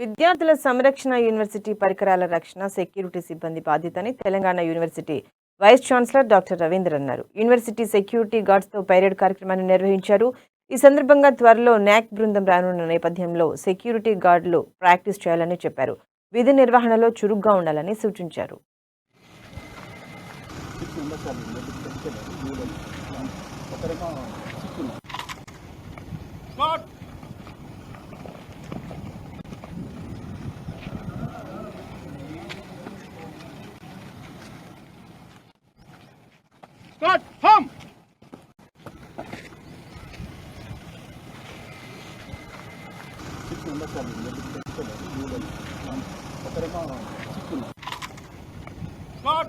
విద్యార్థుల సంరక్షణ యూనివర్సిటీ పరికరాల రక్షణ సెక్యూరిటీ సిబ్బంది బాధ్యతని Telangana university vice chancellor doctor Ravindra అన్నారు. యూనివర్సిటీ సెక్యూరిటీ గార్డ్స్తో పైరేడ్ కార్యక్రమాన్ని నిర్వహించారు. ఈ సందర్భంగా త్వరలో న్యాక్ బృందం రానున్న నేపథ్యంలో సెక్యూరిటీ గార్డులు ప్రాక్టీస్ చేయాలని చెప్పారు. విధి నిర్వహణలో చురుగ్గా ఉండాలని సూచించారు. Start, home! Start!